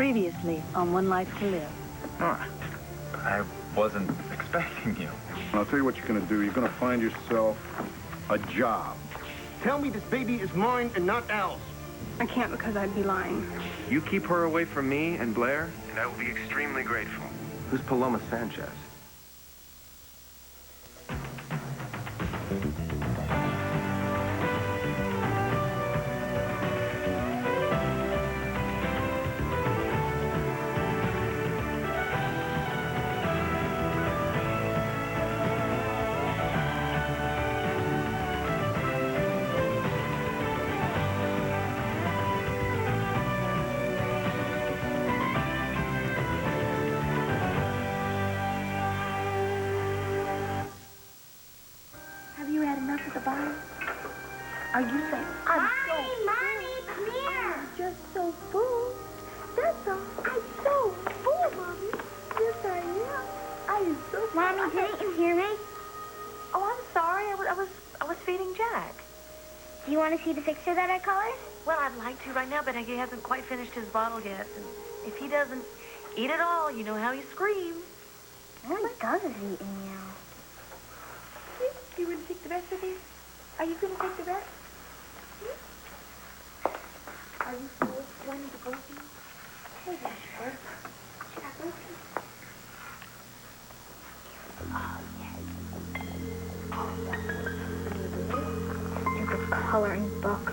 Previously on One Life to Live. Nora, I wasn't expecting you. I'll tell you what you're going to do. You're going to find yourself a job. Tell me this baby is mine and not Al's. I can't because I'd be lying. You keep her away from me and Blair, and I will be extremely grateful. Who's Paloma Sanchez? Are you saying Mommy, come here. I'm just so full? That's all. I'm so full, Mommy. Yes, I am. I am so full. Mommy, didn't you hear me? Oh, I'm sorry. I was feeding Jack. Do you want to see the fixer that I colored? Well, I'd like to right now, but he hasn't quite finished his bottle yet. And if he doesn't eat it all, you know how he screams. What does he eat now? You want to take the rest of these? Are you going to take the rest? Are you sure? Do I need to go with you? Oh, yeah, sure. Should I go with you? Oh, yes. Stupid coloring book.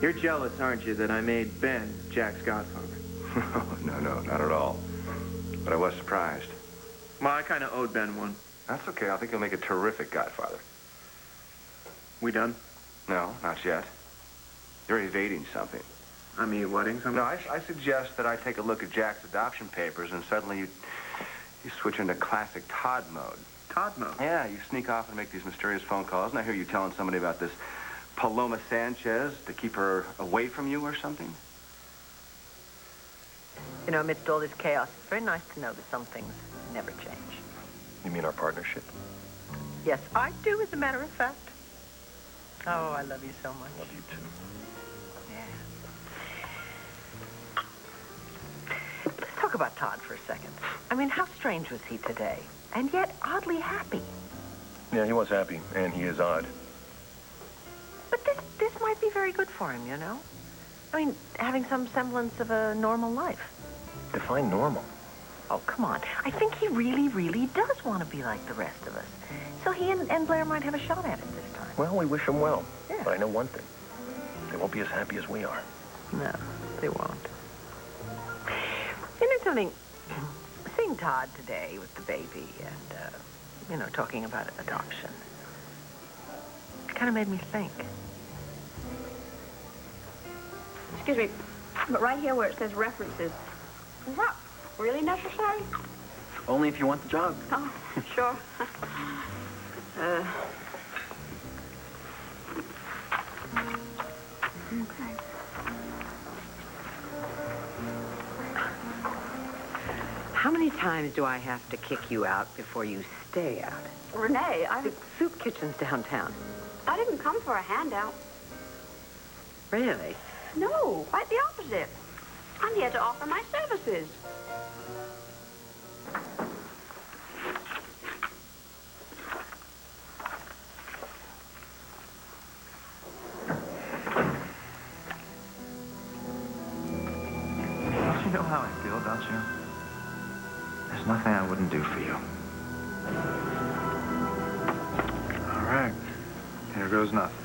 You're jealous, aren't you, that I made Ben Jack's godfather? No, not at all. But I was surprised. Well, I kind of owed Ben one. That's okay. I think he'll make a terrific godfather. We done? No, not yet. You're evading something. I mean, wedding something? No, I suggest that I take a look at Jack's adoption papers, and suddenly you switch into classic Todd mode. Todd mode? Yeah, you sneak off and make these mysterious phone calls, and I hear you telling somebody about this Paloma Sanchez to keep her away from you or something. You know, amidst all this chaos, it's very nice to know that some things never change. You mean our partnership? Yes, I do, as a matter of fact. Oh, I love you so much. Love you too. Yeah. Let's talk about Todd for a second. I mean, how strange was he today? And yet oddly happy. Yeah, he was happy, and he is odd. But this might be very good for him, you know? I mean, having some semblance of a normal life. Define normal. Oh, come on. I think he really, really does want to be like the rest of us. So he and Blair might have a shot at it this time. Well, we wish him well. Yeah. But I know one thing. They won't be as happy as we are. No, they won't. You know something? Seeing Todd today with the baby and, you know, talking about adoption, it kind of made me think. Excuse me, but right here where it says references, is that really necessary? Only if you want the job. Oh, sure. Okay. How many times do I have to kick you out before you stay out? Renee, The soup kitchen's downtown. I didn't come for a handout. Really? No, quite the opposite. I'm here to offer my services. Don't you know how I feel about you? There's nothing I wouldn't do for you. All right. Here goes nothing.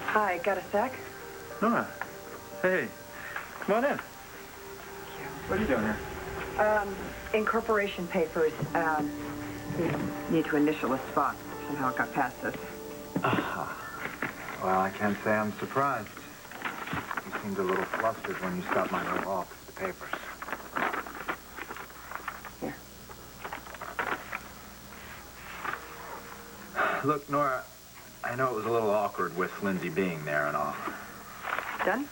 Hi, got a sec? Nora. Hey. Come on in. What are you doing here? Incorporation papers. We need to initial a spot. Somehow it got past us. Well, I can't say I'm surprised. You seemed a little flustered when you stopped my little office, the papers. Here. Look, Nora, I know it was a little awkward with Lindsay being there and all. Done?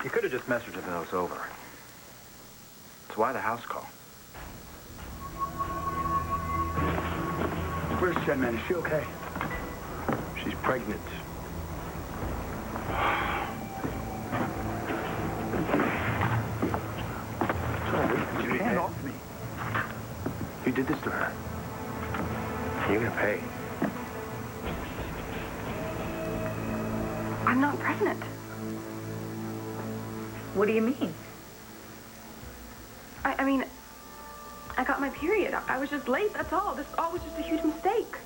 You could have just messaged her that was over. It's why the house call. Where's Jen, man? Is she okay? She's pregnant. Get your hand off me. You did this to her. You're gonna pay. I'm not pregnant. What do you mean? I mean, I got my period. I was just late, that's all. This all was just a huge mistake.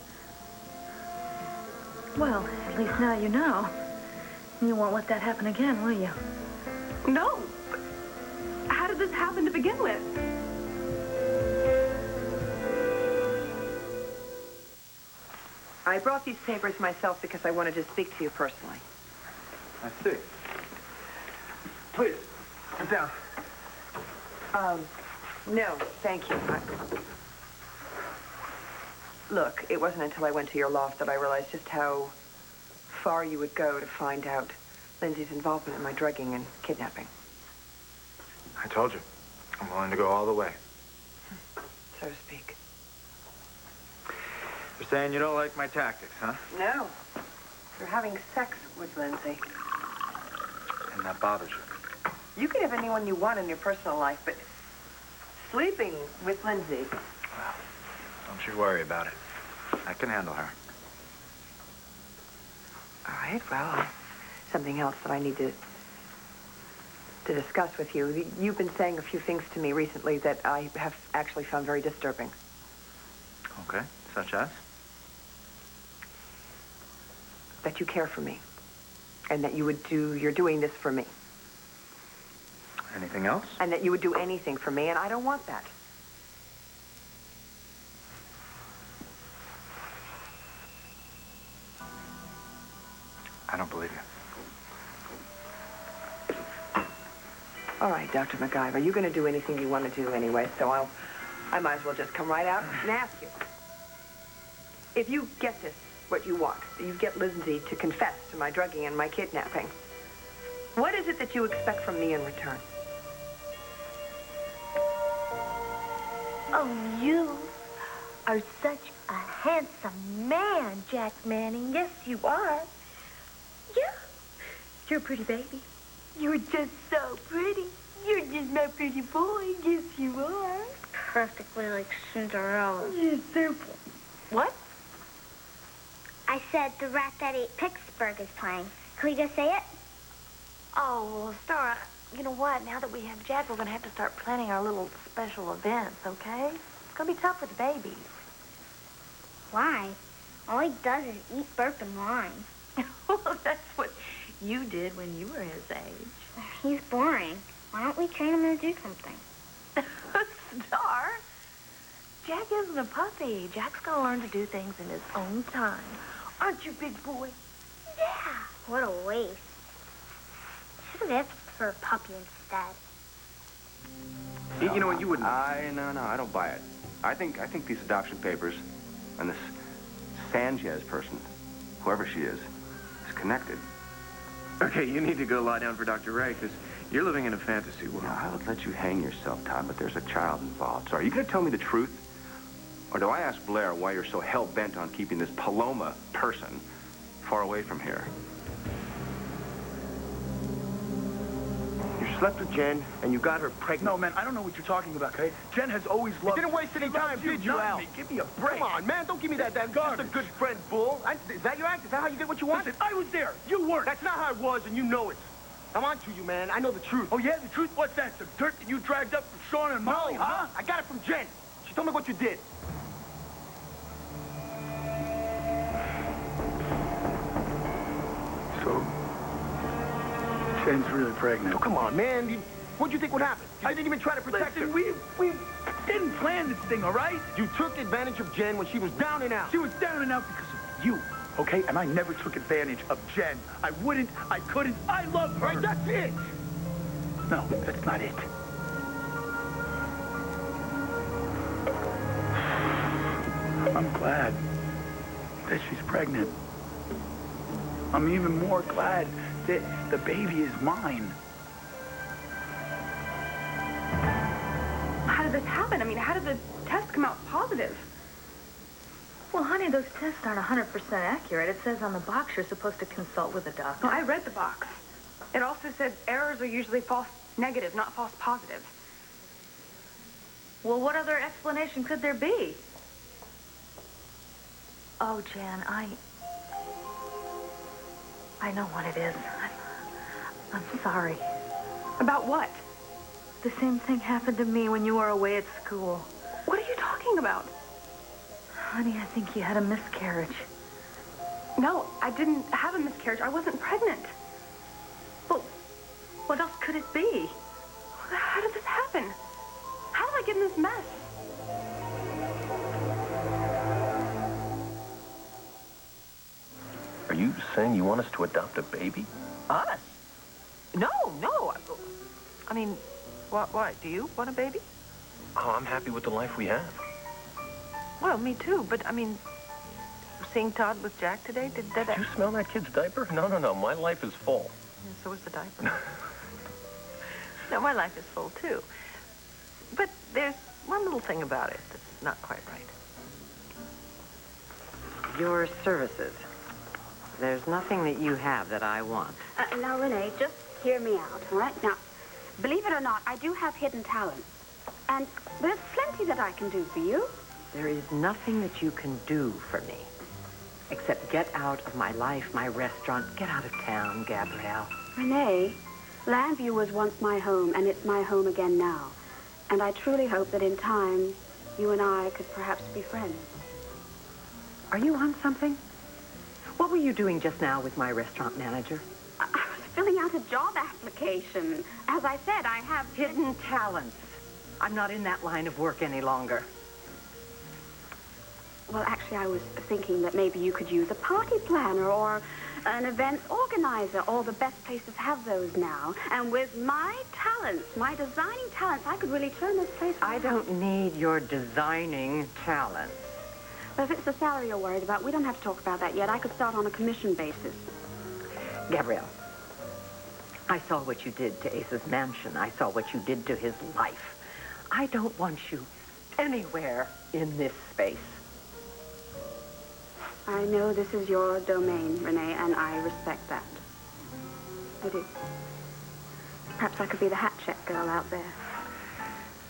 Well, at least now you know. You won't let that happen again, will you? No. But how did this happen to begin with? I brought these papers myself because I wanted to speak to you personally. I see. Please, sit down. No, thank you. Look, it wasn't until I went to your loft that I realized just how far you would go to find out Lindsay's involvement in my drugging and kidnapping. I told you. I'm willing to go all the way. So to speak. You're saying you don't like my tactics, huh? No. You're having sex with Lindsay. And that bothers you. You can have anyone you want in your personal life, but sleeping with Lindsay. Well, don't you worry about it. I can handle her. All right, well, something else that I need to discuss with you. You've been saying a few things to me recently that I have actually found very disturbing. Okay, such as? That you care for me. And that you're doing this for me. Anything else? And that you would do anything for me, and I don't want that. I don't believe you. All right, Dr. MacGyver, you're going to do anything you want to do anyway, so I might as well just come right out and ask you. If you get this, what you want, you get Lindsay to confess to my drugging and my kidnapping, what is it that you expect from me in return? Oh, you are such a handsome man, Jack Manning. Yes, you are. Yeah. You're a pretty baby. You're just so pretty. You're just my pretty boy. Yes, you are. Perfectly like Cinderella. You're super. What? I said the rat that ate Pittsburgh is playing. Can we just say it? Oh, well, Star, you know what? Now that we have Jack, we're going to have to start planning our little special events, okay? It's going to be tough with the babies. Why? All he does is eat, burp, and whine. Well, that's what you did when you were his age. He's boring. Why don't we train him to do something? Star, Jack isn't a puppy. Jack's going to learn to do things in his own time. Aren't you, big boy? Yeah. What a waste. Should have asked for a puppy instead. You know what, you wouldn't... No, I don't buy it. I think these adoption papers and this Sanchez person, whoever she is connected. Okay, you need to go lie down for Dr. Ray, because you're living in a fantasy world. Now, I would let you hang yourself, Todd, but there's a child involved. So are you going to tell me the truth? Or do I ask Blair why you're so hell-bent on keeping this Paloma person far away from here? You slept with Jen, and you got her pregnant. No, man, I don't know what you're talking about, okay? Jen has always loved... You didn't waste any time, did you, Al? Give me a break. Come on, man, don't give me that just a good friend bull. Is that your act? Is that how you get what you want? Listen, I was there. You weren't. That's not how it was, and you know it. I'm on to you, man. I know the truth. Oh, yeah? The truth? What's that? Some dirt that you dragged up from Sean and Molly, No, huh? I got it from Jen. She told me what you did. So, Jen's really pregnant. Oh, come on, man. What'd you think would happen? I didn't even try to protect her. We didn't plan this thing, all right? You took advantage of Jen when she was down and out. She was down and out because of you, okay? And I never took advantage of Jen. I wouldn't, I couldn't, I love her. Right, that's it. No, that's not it. I'm glad that she's pregnant. I'm even more glad that the baby is mine. this happen? I mean, how did the test come out positive? Well, honey, those tests aren't 100% accurate. It says on the box you're supposed to consult with a doctor. No, I read the box. It also said errors are usually false negative, not false positive. Well, what other explanation could there be? Oh, Jan, I know what it is. I'm sorry. About what? The same thing happened to me when you were away at school. What are you talking about? Honey, I think you had a miscarriage. No, I didn't have a miscarriage. I wasn't pregnant. But what else could it be? How did this happen? How did I get in this mess? Are you saying you want us to adopt a baby? Us? No. I mean, what? Do you want a baby? Oh, I'm happy with the life we have. Well, me too, but I mean, seeing Todd with Jack today, did that... Did you smell that kid's diaper? No. My life is full. Yeah, so is the diaper. No, my life is full, too. But there's one little thing about it that's not quite right. Your services. There's nothing that you have that I want. Now, Renee, just hear me out, all right? Now, believe it or not, I do have hidden talents. And there's plenty that I can do for you. There is nothing that you can do for me. Except get out of my life, my restaurant. Get out of town, Gabrielle. Renee, Landview was once my home, and it's my home again now. And I truly hope that in time, you and I could perhaps be friends. Are you on something? What were you doing just now with my restaurant manager? I was filling out a job application. As I said, I have Hidden talents. I'm not in that line of work any longer. Well, actually, I was thinking that maybe you could use a party planner or an events organizer. All the best places have those now. And with my talents, my designing talents, I could really turn this place around. I don't need your designing talents. But if it's the salary you're worried about, we don't have to talk about that yet. I could start on a commission basis. Gabrielle, I saw what you did to Ace's mansion. I saw what you did to his life. I don't want you anywhere in this space. I know this is your domain, Renee, and I respect that. I do. Perhaps I could be the hat check girl out there.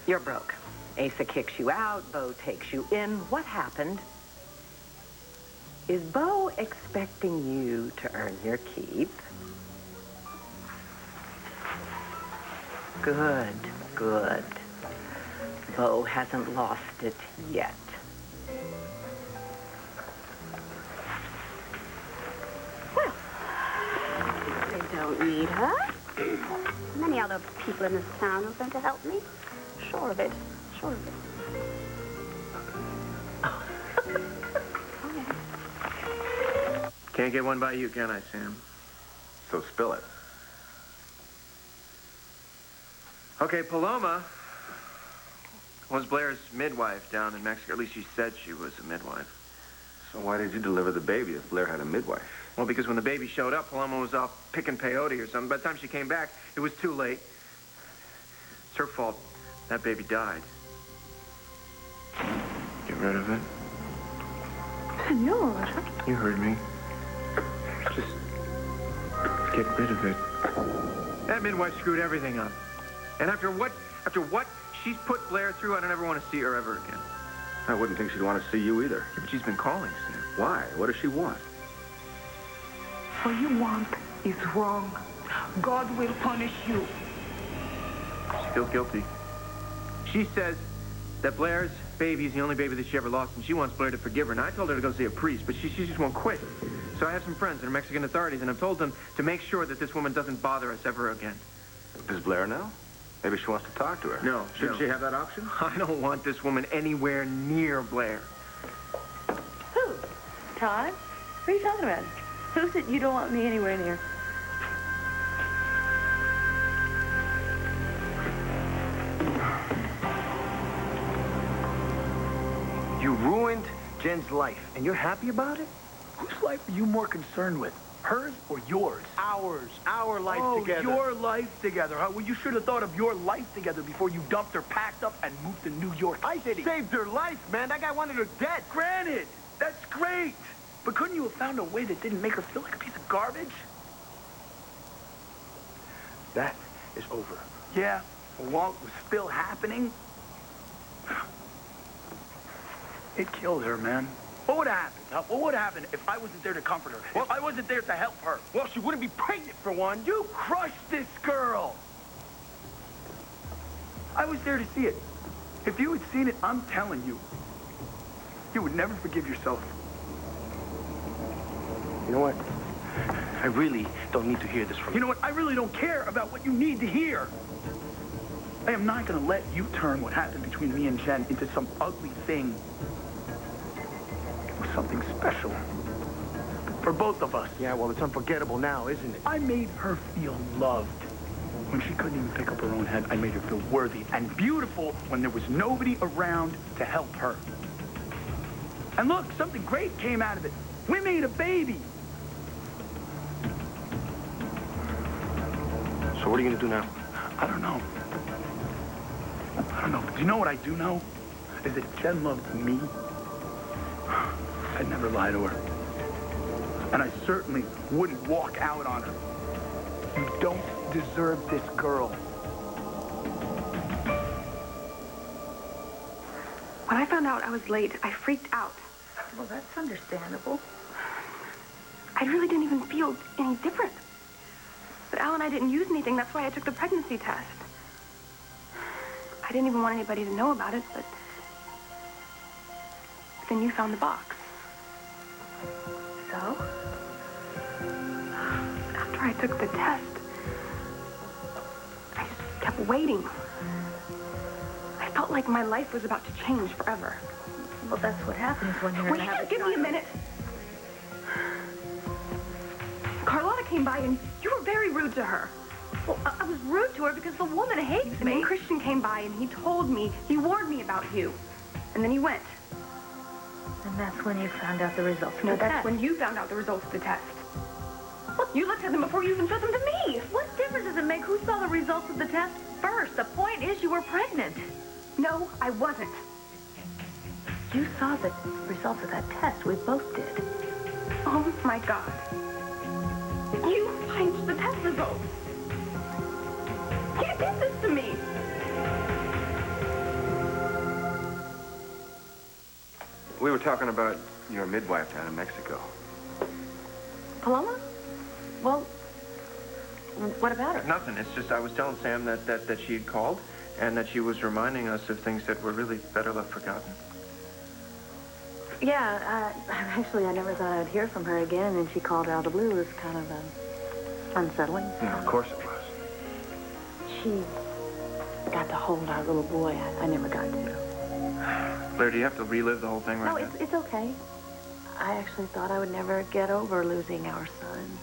You're broke. Asa kicks you out. Bo takes you in. What happened? Is Bo expecting you to earn your keep? Good. Bo hasn't lost it yet. I don't need her. Many other people in this town are going to help me. Sure of it. Can't get one by you, can I, Sam? So spill it. Okay, Paloma was Blair's midwife down in Mexico. At least she said she was a midwife. So why did you deliver the baby if Blair had a midwife? Well, because when the baby showed up, Paloma was off picking peyote or something. By the time she came back, it was too late. It's her fault. That baby died. Get rid of it. Senor. You heard me. Just get rid of it. That midwife screwed everything up. And after what she's put Blair through, I don't ever want to see her ever again. I wouldn't think she'd want to see you either. Yeah, but she's been calling, Sam. Why? What does she want? What you want is wrong. God will punish you. She feels guilty. She says that Blair's baby is the only baby that she ever lost, and she wants Blair to forgive her. And I told her to go see a priest, but she just won't quit. So I have some friends that are Mexican authorities, and I've told them to make sure that this woman doesn't bother us ever again. Does Blair know? Maybe she wants to talk to her. No. Shouldn't she have that option? I don't want this woman anywhere near Blair. Who? Todd? What are you talking about? Who said you don't want me anywhere near? You ruined Jen's life, and you're happy about it? Whose life are you more concerned with? Hers or yours? Ours. Our life together. Your life together, huh? Well, you should have thought of your life together before you dumped her, packed up, and moved to New York City. Saved her life, man. That guy wanted her dead. Granted, that's great. But couldn't you have found a way that didn't make her feel like a piece of garbage? That is over. Yeah, well, while it was still happening, it killed her, man. What would have happened? Huh? What would have happened if I wasn't there to comfort her? If I wasn't there to help her? Well, she wouldn't be pregnant for one. You crushed this girl. I was there to see it. If you had seen it, I'm telling you, you would never forgive yourself. You know what? I really don't need to hear this from you. You know what? I really don't care about what you need to hear. I am not going to let you turn what happened between me and Jen into some ugly thing. It was something special. For both of us. Yeah, well, it's unforgettable now, isn't it? I made her feel loved. When she couldn't even pick up her own head, I made her feel worthy and beautiful when there was nobody around to help her. And look, something great came out of it. We made a baby. So what are you going to do now? I don't know. But you know what I do know? Is that Jen loved me. I'd never lie to her. And I certainly wouldn't walk out on her. You don't deserve this girl. When I found out I was late, I freaked out. Well, that's understandable. I really didn't even feel any different. But Al and I didn't use anything. That's why I took the pregnancy test. I didn't even want anybody to know about it, but then you found the box. So? After I took the test, I just kept waiting. I felt like my life was about to change forever. Well, that's what happens when you're Will you just give me a minute? Carlotta came by and you were very rude to her. Well, I was rude to her because the woman hates And then me. Christian came by and he told me, he warned me about you. And then he went. And that's when you found out the results of No, the that's test. when you found out the results of the test. You looked at them before you even showed them to me. What difference does it make who saw the results of the test first? The point is you were pregnant. No, I wasn't. You saw the results of that test. We both did. Oh, my God. You changed the test results. You did this to me. We were talking about your midwife down in Mexico. Paloma? Well, what about her? Nothing. It's just I was telling Sam that she had called and that she was reminding us of things that were really better left forgotten. Yeah, actually, I never thought I'd hear from her again, and she called out of the blue. It was kind of unsettling. Yeah, of course it was. She got to hold our little boy. I never got to. Blair, do you have to relive the whole thing right No, now? it's okay. I actually thought I would never get over losing our son.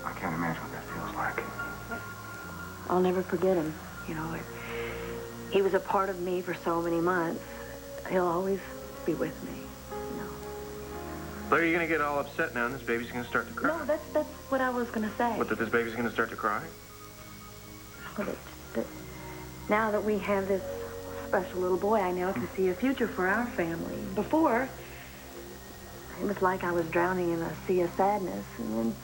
I can't imagine what that feels like. I'll never forget him. You know, he was a part of me for so many months. He'll always be with me. You know. Blair, you're going to get all upset now and this baby's going to start to cry. No, that's what I was going to say. What, that this baby's going to start to cry? Well, that now that we have this special little boy, I now can see a future for our family. Before, it was like I was drowning in a sea of sadness. And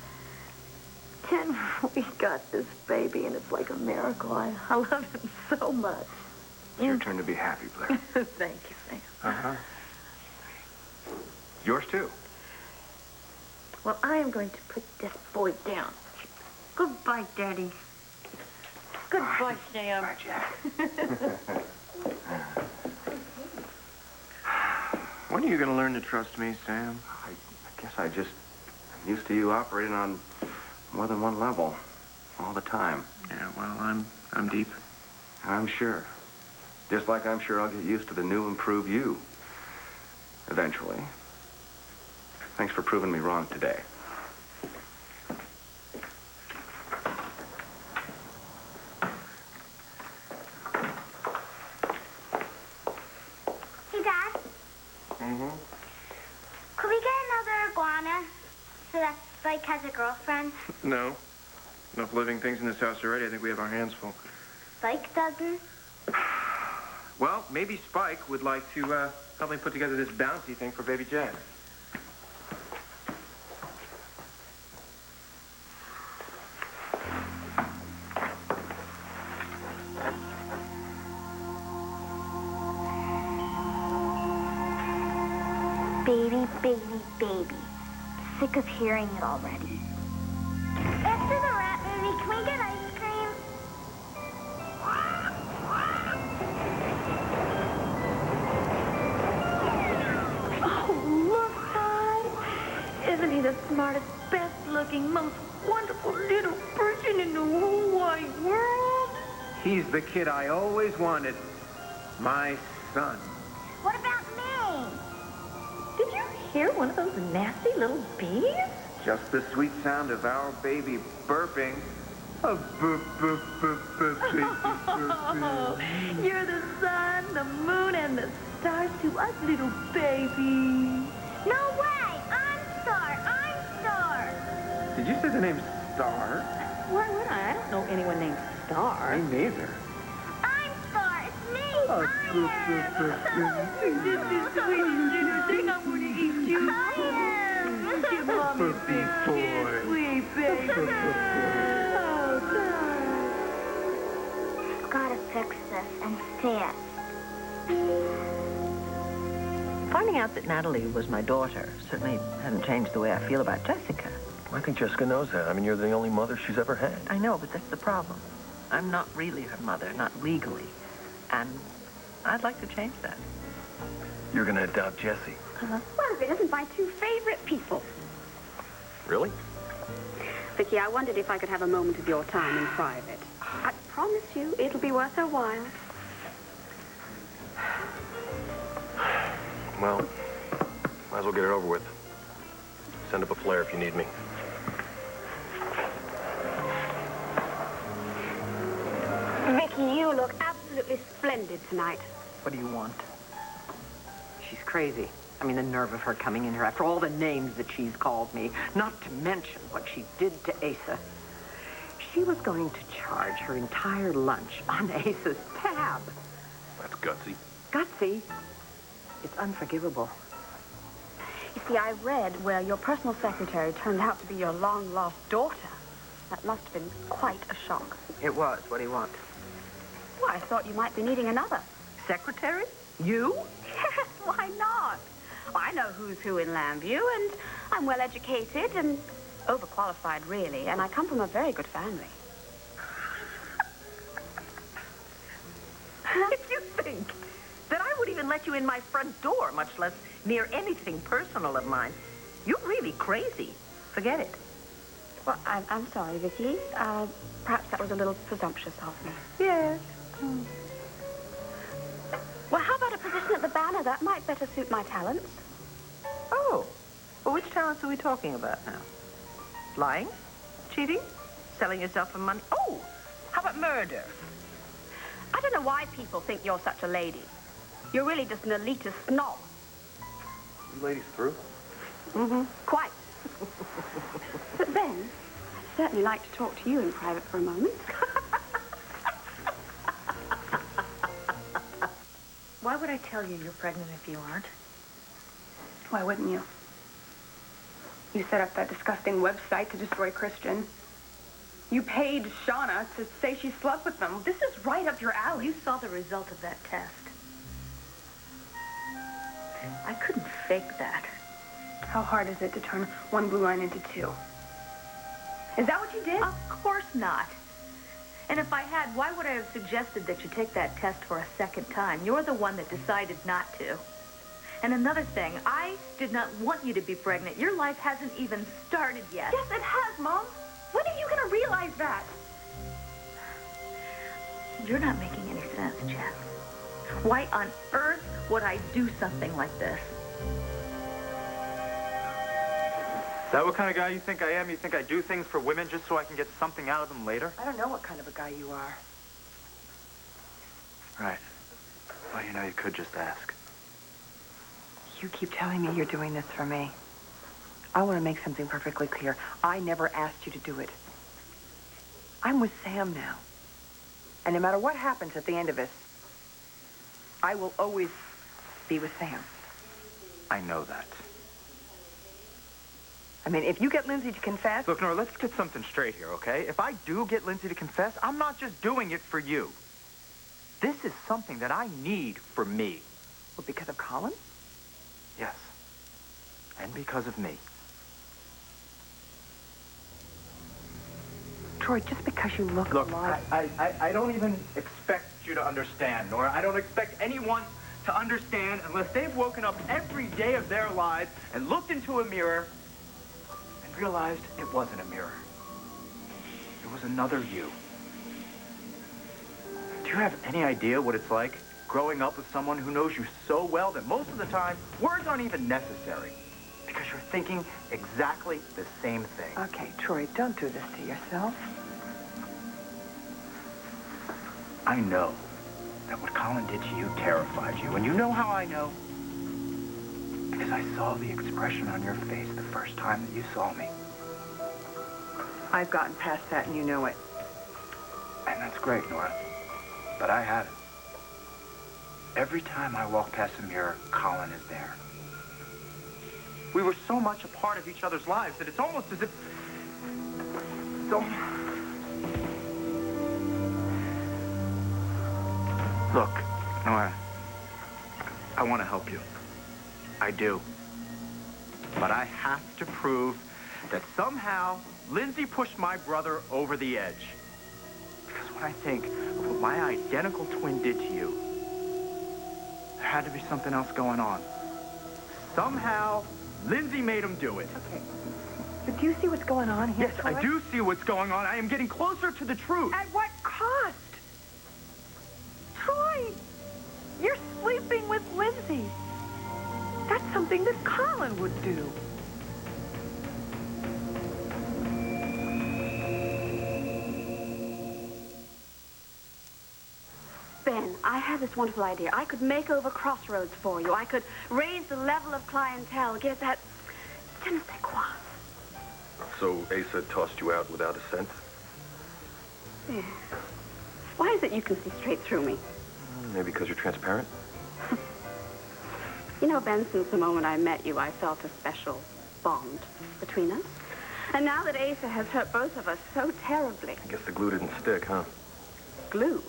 then we got this baby, and it's like a miracle. I love him so much. It's your turn to be happy, Blair. Thank you, Sam. Uh-huh. Yours, too. Well, I am going to put this boy down. Goodbye, Daddy. Goodbye, Sam. Bye, Jack. When are you going to learn to trust me, Sam? I guess I'm used to you operating on more than one level all the time. Yeah, well, I'm deep. I'm sure. Just like I'm sure I'll get used to the new, improved you. Eventually. Thanks for proving me wrong today. Hey, Dad. Mm-hmm. Could we get another iguana so that Spike has a girlfriend? No. Enough living things in this house already. I think we have our hands full. Spike doesn't? Well, maybe Spike would like to help me put together this bouncy thing for baby Jazz. Baby, baby, baby. Sick of hearing it already. After the rat movie, can we get ice cream? Oh, look, Todd. Isn't he the smartest, best-looking, most wonderful little person in the whole wide world? He's the kid I always wanted. My son. What about me? Did you hear one of those nasty little bees? Just the sweet sound of our baby burping. A burp, burp, burp, burp, baby Oh, burping. you're the sun, the moon, and the stars to us, little baby. No way! I'm Star! Did you say the name Star? Why would I? I don't know anyone named Star. Me neither. I'm Star! It's me! Oh, I burp, am! burp, burp, burp. This is the sweetest little thing. I want to eat you. I am! Give mommy a big kiss, sweet baby. Oh, I've got to fix this and fast. Finding out that Natalie was my daughter certainly hasn't changed the way I feel about Jessica. I think Jessica knows that. I mean, you're the only mother she's ever had. I know, but that's the problem. I'm not really her mother, not legally. And I'd like to change that. You're going to adopt Jessie. Well, if it isn't my two favorite people. Really? Vicky, I wondered if I could have a moment of your time in private. I promise you, it'll be worth a while. Well, might as well get it over with. Send up a flare if you need me. Vicky, you look absolutely splendid tonight. What do you want? She's crazy. I mean, the nerve of her coming in here after all the names that she's called me, not to mention what she did to Asa. She was going to charge her entire lunch on Asa's tab. That's gutsy. Gutsy. It's unforgivable. You see, I read where your personal secretary turned out to be your long-lost daughter. That must have been quite a shock. It was. What do you want? Well, I thought you might be needing another. Secretary? You? Yes, why not? I know who's who in Lambview, and I'm well-educated and overqualified, really, and I come from a very good family. If you think that I would even let you in my front door, much less near anything personal of mine, you're really crazy. Forget it. Well, I'm sorry, Vicky. Perhaps that was a little presumptuous of me. Yes. Well, how about a position at the Banner? That might better suit my talents. Oh. Well, which talents are we talking about now? Lying? Cheating? Selling yourself for money? Oh, how about murder? I don't know why people think you're such a lady. You're really just an elitist snob. You ladies through? Mm-hmm. Quite. But Ben, I'd certainly like to talk to you in private for a moment. Why would I tell you you're pregnant if you aren't? Why wouldn't you? You set up that disgusting website to destroy Christian. You paid Shauna to say she slept with them. This is right up your alley. You saw the result of that test. I couldn't fake that. How hard is it to turn one blue line into two? Is that what you did? Of course not. And if I had, why would I have suggested that you take that test for a second time? You're the one that decided not to. And another thing, I did not want you to be pregnant. Your life hasn't even started yet. Yes, it has, Mom. When are you going to realize that? You're not making any sense, Jess. Why on earth would I do something like this? Is that what kind of guy you think I am? You think I do things for women just so I can get something out of them later? I don't know what kind of a guy you are. Right. Well, you know, you could just ask. You keep telling me you're doing this for me. I want to make something perfectly clear. I never asked you to do it. I'm with Sam now. And no matter what happens at the end of this, I will always be with Sam. I know that. I mean, if you get Lindsay to confess... Look, Nora, let's get something straight here, okay? If I do get Lindsay to confess, I'm not just doing it for you. This is something that I need for me. Well, because of Colin? Yes. And because of me. Troy, just because you look alive... I don't even expect you to understand, Nora. I don't expect anyone to understand unless they've woken up every day of their lives and looked into a mirror and realized it wasn't a mirror. It was another you. Do you have any idea what it's like growing up with someone who knows you so well that most of the time, words aren't even necessary because you're thinking exactly the same thing? Okay, Troy, don't do this to yourself. I know that what Colin did to you terrified you, and you know how I know? Because I saw the expression on your face the first time that you saw me. I've gotten past that, and you know it. And that's great, Nora. But I haven't. Every time I walk past a mirror, Colin is there. We were so much a part of each other's lives that it's almost as if... Look, Nora, I want to help you. I do. But I have to prove that somehow Lindsay pushed my brother over the edge. Because when I think of what my identical twin did to you, there had to be something else going on. Somehow, Lindsay made him do it. Okay. But do you see what's going on here, Yes, Troy? I do see what's going on. I am getting closer to the truth. At what cost? Troy, you're sleeping with Lindsay. That's something that Colin would do. Ben, I have this wonderful idea. I could make over Crossroads for you. I could raise the level of clientele, get that je ne sais quoi. So Asa tossed you out without a cent? Yeah. Why is it you can see straight through me? Maybe because you're transparent? You know, Ben, since the moment I met you, I felt a special bond between us. And now that Asa has hurt both of us so terribly... I guess the glue didn't stick, huh? Glue?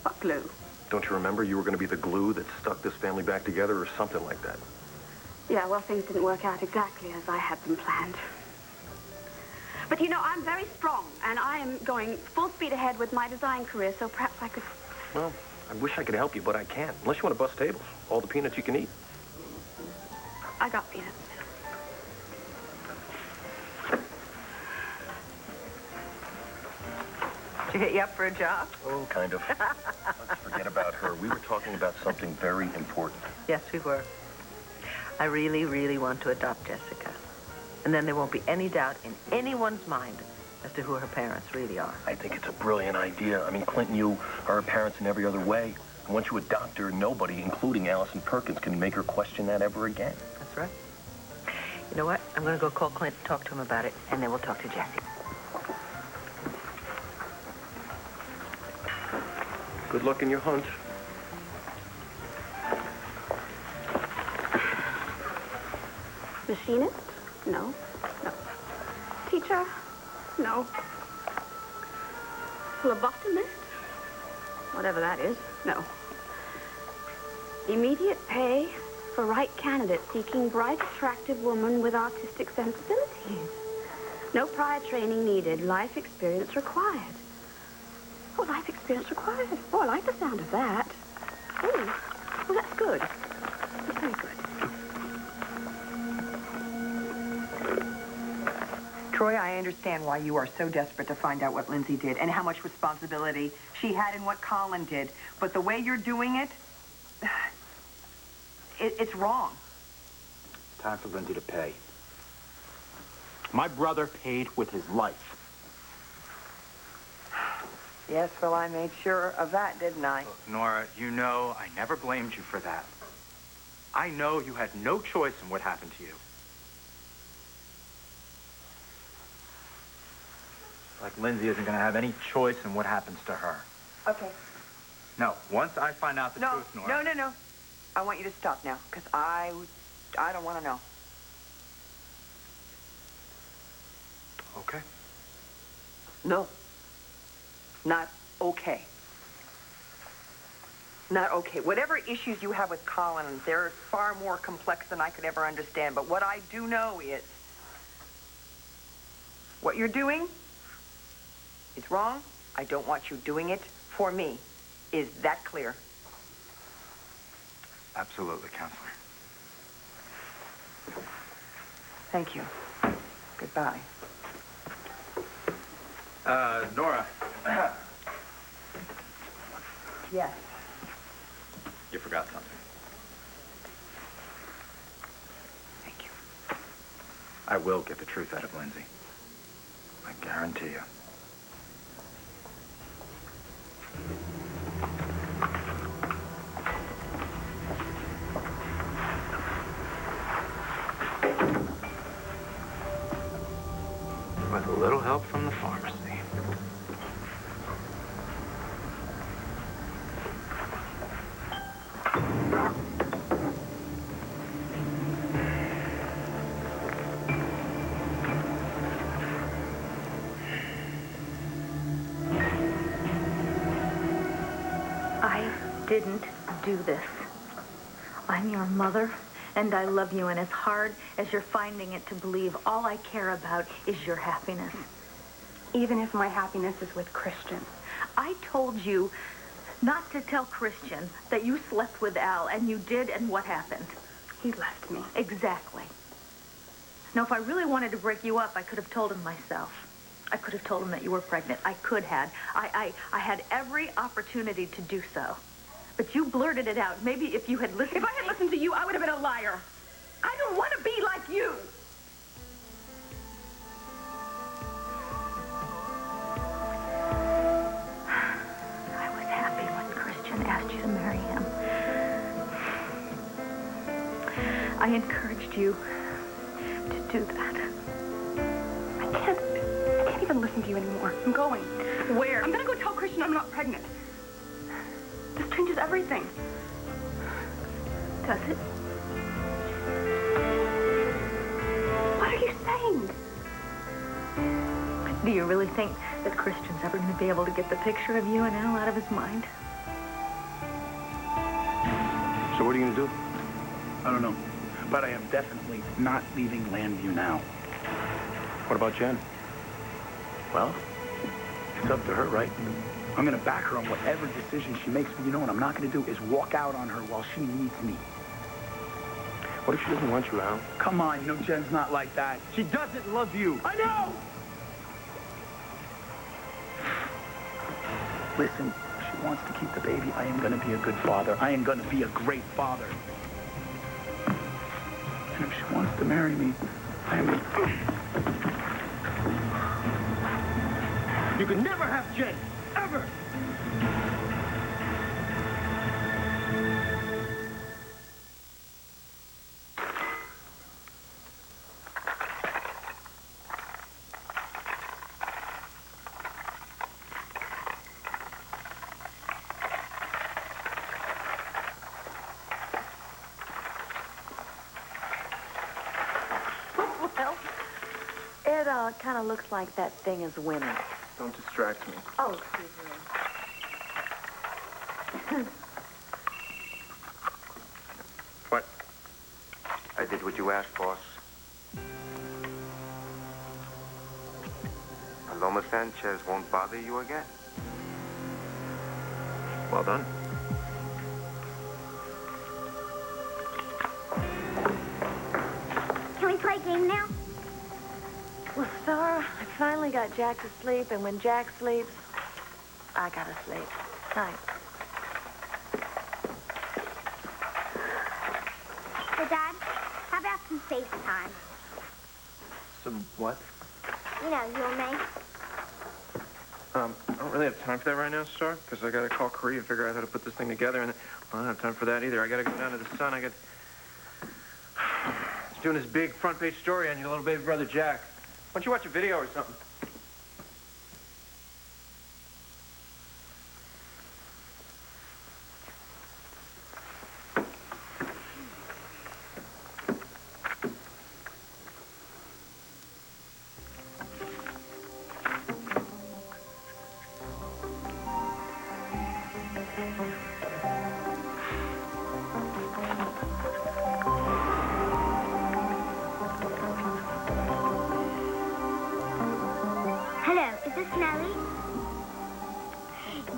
What glue? Don't you remember you were going to be the glue that stuck this family back together or something like that? Yeah, well, things didn't work out exactly as I had them planned. But, you know, I'm very strong, and I am going full speed ahead with my design career, so perhaps I could... Well, I wish I could help you, but I can't. Unless you want to bust tables. All the peanuts you can eat. I got peanuts. Did she hit you up for a job? Oh, kind of. Let's forget about her. We were talking about something very important. Yes, we were. I really, really want to adopt Jessica. And then there won't be any doubt in anyone's mind as to who her parents really are. I think it's a brilliant idea. I mean, Clint and you are her parents in every other way. And once you adopt her, nobody, including Allison Perkins, can make her question that ever again. That's right. You know what? I'm going to go call Clint, talk to him about it, and then we'll talk to Jessie. Good luck in your hunt. Machinist? No. No. Teacher? No. Phlebotomist? Whatever that is. No. Immediate pay for right candidate seeking bright, attractive woman with artistic sensibilities. No prior training needed. Life experience required. Oh, life experience required. Oh, I like the sound of that. Oh, well, that's good. That's very good. Troy, I understand why you are so desperate to find out what Lindsay did and how much responsibility she had in what Colin did. But the way you're doing it, it's wrong. It's time for Lindsay to pay. My brother paid with his life. Yes, well, I made sure of that, didn't I? Look, Nora, you know I never blamed you for that. I know you had no choice in what happened to you. Like Lindsay isn't going to have any choice in what happens to her. Okay. No, once I find out the truth, Nora... No. I want you to stop now, because I don't want to know. Okay. No. Not okay. Not okay. Whatever issues you have with Colin, they're far more complex than I could ever understand. But what I do know is what you're doing is wrong. I don't want you doing it for me. Is that clear? Absolutely, Counselor. Thank you. Goodbye. Nora. Yes. You forgot something. Thank you. I will get the truth out of Lindsay. I guarantee you. With a little help from the pharmacy. I didn't do this. I'm your mother, and I love you, and as hard as you're finding it to believe, all I care about is your happiness. Even if my happiness is with Christian. I told you not to tell Christian that you slept with Al, and you did, and what happened? He left me. Exactly. Now, if I really wanted to break you up, I could have told him myself. I could have told him that you were pregnant. I could have. I had every opportunity to do so. But you blurted it out. Maybe if you had listened... If I had listened to you, I would have been a liar. I don't want to be like you. I was happy when Christian asked you to marry him. I encouraged you to do that. I can't even listen to you anymore. I'm going. Where? I'm going to go tell Christian I'm not pregnant. This changes everything. Does it? What are you saying? Do you really think that Christian's ever going to be able to get the picture of you and Al out of his mind? So what are you going to do? I don't know. But I am definitely not leaving Landview now. What about Jen? Well, it's up to her, right? I'm going to back her on whatever decision she makes, but you know what I'm not going to do is walk out on her while she needs me. What if she doesn't want you, Al? Come on, you know Jen's not like that. She doesn't love you. I know! Listen, if she wants to keep the baby, I am going to be a good father. I am going to be a great father. And if she wants to marry me, I am... You could never have Jen. Ever. Well, it kind of looks like that thing is winning. Don't distract me. Oh, excuse me. What? I did what you asked, boss. Paloma Sanchez won't bother you again? Well done. Can we play a game now? Well, Star, I finally got Jack to sleep, and when Jack sleeps, I gotta sleep. Night. Hey, Dad, how about some FaceTime? Some what? You know, you and me. I don't really have time for that right now, Star, because I gotta call Korea and figure out how to put this thing together, and I don't have time for that either. I gotta go down to the Sun. He's doing his big front page story on your little baby brother Jack. Why don't you watch a video or something?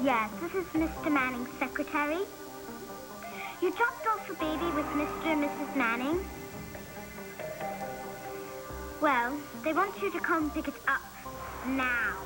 Yes, this is Mr. Manning's secretary. You dropped off your baby with Mr. and Mrs. Manning. Well, they want you to come pick it up now.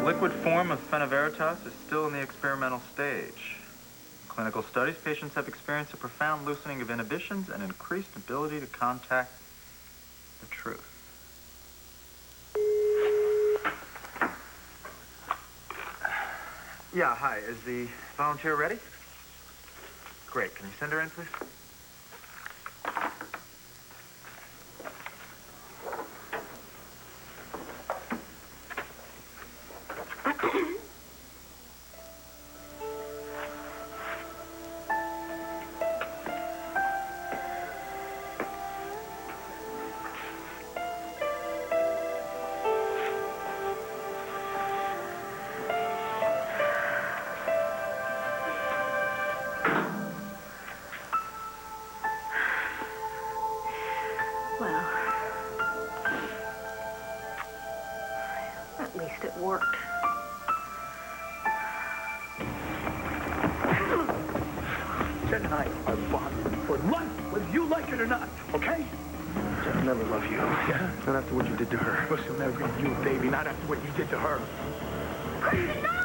Liquid form of phenobarbital is still in the experimental stage. In clinical studies, patients have experienced a profound loosening of inhibitions and increased ability to contact the truth. Yeah, hi. Is the volunteer ready? Great. Can you send her in, please? Well, at least it worked. Jen and I are bonded for life, whether you like it or not, okay? I'll never love you. Yeah? Not after what you did to her. Well, she'll never be you, baby, not after what you did to her. No!